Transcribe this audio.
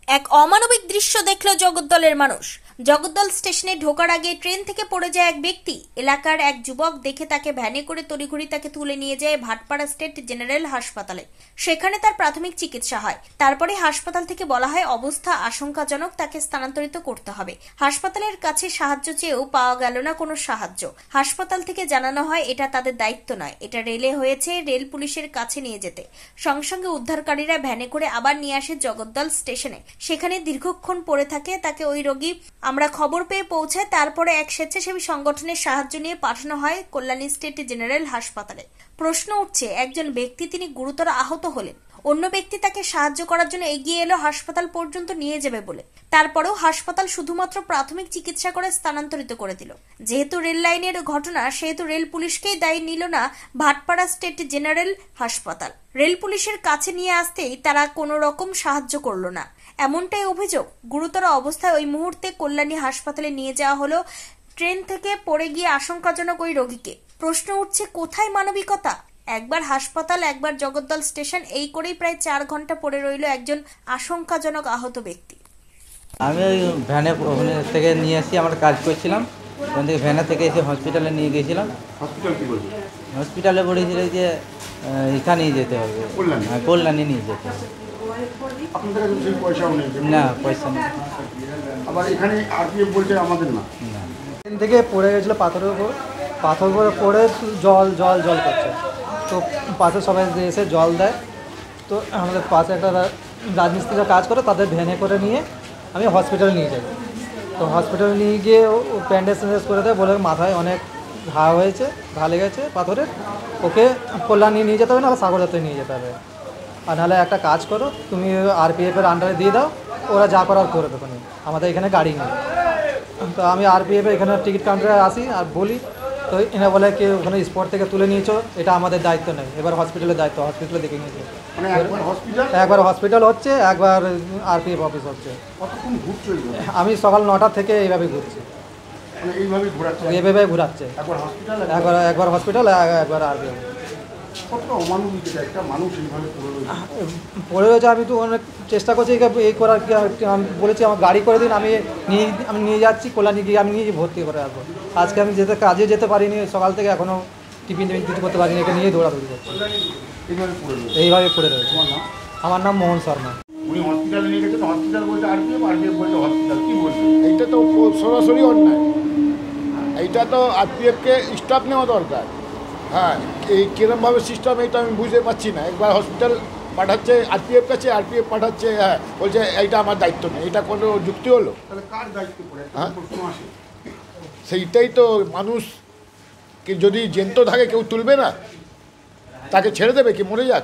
এক অমানবিক দৃশ্য দেখল জগদ্দলের মানুষ। জগদ্দল স্টেশনে ঢোকার আগে ট্রেন থেকে পড়ে যায় এক ব্যক্তি। এলাকার এক যুবক দেখে তাকে ভ্যানে করে তড়িঘড়ি তাকে তুলে নিয়ে যায় ভাটপাড়া স্টেট জেনারেল হাসপাতালে। সেখানে তার প্রাথমিক চিকিৎসা হয়। তারপরে হাসপাতাল থেকে বলা হয় অবস্থা আশঙ্কাজনক, তাকে স্থানান্তরিত করতে হবে। হাসপাতালের কাছে সাহায্য চেয়েও পাওয়া গেল না কোনো সাহায্য। হাসপাতাল থেকে জানানো হয় এটা তাদের দায়িত্ব নয়, এটা রেলে হয়েছে, রেল পুলিশের কাছে নিয়ে যেতে। সঙ্গে সঙ্গে উদ্ধারকারীরা ভ্যানে করে আবার নিয়ে আসে জগদ্দল স্টেশনে। সেখানে দীর্ঘক্ষণ পড়ে থাকে। তাকে ওই রোগী আমরা খবর পেয়ে পৌঁছায়। তারপরে এক স্বেচ্ছাসেবী সংগঠনের সাহায্য নিয়ে পাঠানো হয় কল্যাণী স্টেট জেনারেল হাসপাতালে। প্রশ্ন উঠছে, একজন ব্যক্তি তিনি গুরুতর আহত হলেন, অন্য ব্যক্তি তাকে সাহায্য করার জন্য এগিয়ে এলো হাসপাতাল পর্যন্ত নিয়ে যাবে বলে। তারপরেও হাসপাতাল শুধুমাত্র প্রাথমিক চিকিৎসা করে স্থানান্তরিত করে দিল। যেহেতু রেল লাইনের ঘটনা, সেহেতু রেল পুলিশকেই দায়ী নিল না ভাটপাড়া স্টেট জেনারেল হাসপাতাল। রেল পুলিশের কাছে নিয়ে আসতেই তারা কোনো রকম সাহায্য করলো না, এমনটাই অভিযোগ। গুরুতর অবস্থায় ওই মুহূর্তে কল্যাণী হাসপাতালে নিয়ে যাওয়া হলো ট্রেন থেকে পড়ে গিয়ে আশঙ্কাজনক ওই রোগীকে। প্রশ্ন উঠছে, কোথায় মানবিকতা? একবার হাসপাতাল, একবার জগদ্দল স্টেশন, এই করেই প্রায় 4 ঘন্টা পড়ে রইল একজন আশঙ্কাজনক আহত ব্যক্তি। আমি ওই ভ্যানে ওখানে থেকে নিয়ে আসি, আমরা কাজ করছিলাম, ওখান থেকে ভ্যানে থেকে এসে হসপিটালে নিয়ে গিয়েছিলাম। হসপিটালে বলেছিল যে এখানে নিয়ে যেতে হবে, কল্যাণী নিয়ে যেতে হবে। না, পয়সা নেই। আবার এখানে আরপিএফ বলছে আমাদের না। ট্রেন থেকে পড়ে গেছিলো পাথরের উপর, পাথর উপরে পড়ে জল জল জল করছে। তো পাশে সবাই এসে জল দেয়। তো আমাদের পাশে একটা রাজমিস্ত্রিরা কাজ করে, তাদের ভ্যানে করে নিয়ে আমি হসপিটালে নিয়ে যাই। তো হসপিটালে নিয়ে গিয়ে ব্যান্ডেজ ট্যান্ডেজ করে দেয়, বলে মাথায় অনেক ঘা হয়েছে, ঘা লেগেছে পাথরের, ওকে কল্যাণী নিয়ে যেতে হবে, না সাগরদাতে নিয়ে যেতে হবে। আর নাহলে একটা কাজ করো, তুমি আরপিএফের আন্ডারে দিয়ে দাও, ওরা যা করার করে দেবো। আমাদের এখানে গাড়ি নেই। তো আমি আরপিএফের এখানে টিকিট কাউন্টারে আসি আর বলি, তো এনে বলে কি ওখানে স্পট থেকে তুলে নিয়েছো, এটা আমাদের দায়িত্ব নেই, এবার হসপিটালের দায়িত্ব, হসপিটালে দেখে নিয়েছো। একবার হসপিটাল হচ্ছে, একবার আরপিএফ অফিস হচ্ছে। আমি সকাল 9টা থেকে এইভাবে ঘুরছি, এইভাবে ঘুরাচ্ছে। একবার হসপিটাল, একবার আরপিএফ। পড়ে রয়েছে। আমি তো অনেক চেষ্টা করছি এই করার, আমি বলেছি আমার গাড়ি করে দিন, আমি নিয়ে যাচ্ছি কল্যাণী গিয়ে আমি নিয়ে ভর্তি করে আসবো। আজকে আমি কাজে যেতে পারিনি, সকাল থেকে এখনও টিফিন কিছু করতে পারিনি, এটা নিয়েই দৌড়াদৌড়ি করছি। এইভাবে পড়ে রয়েছে। আমার নাম মোহন শর্মা। এইটা তো সরাসরি অন্যায়, এইটা তো আরপিএফকে স্টাফ নেওয়া দরকার। হ্যাঁ, এই কিরমভাবে সিস্টেম এইটা আমি বুঝতে পারছি না। একবার হসপিটাল পাঠাচ্ছে আরপিএফ কাছে, আরপিএফ পাঠাচ্ছে, হ্যাঁ বলছে এইটা আমার দায়িত্ব নেই। এটা কোনো যুক্তি হলো? কার দায়িত্ব পড়ে? হ্যাঁ, সেইটাই তো। মানুষকে যদি জ্যান্ত থাকে কেউ তুলবে না, তাকে ছেড়ে দেবে কি মরে যাক?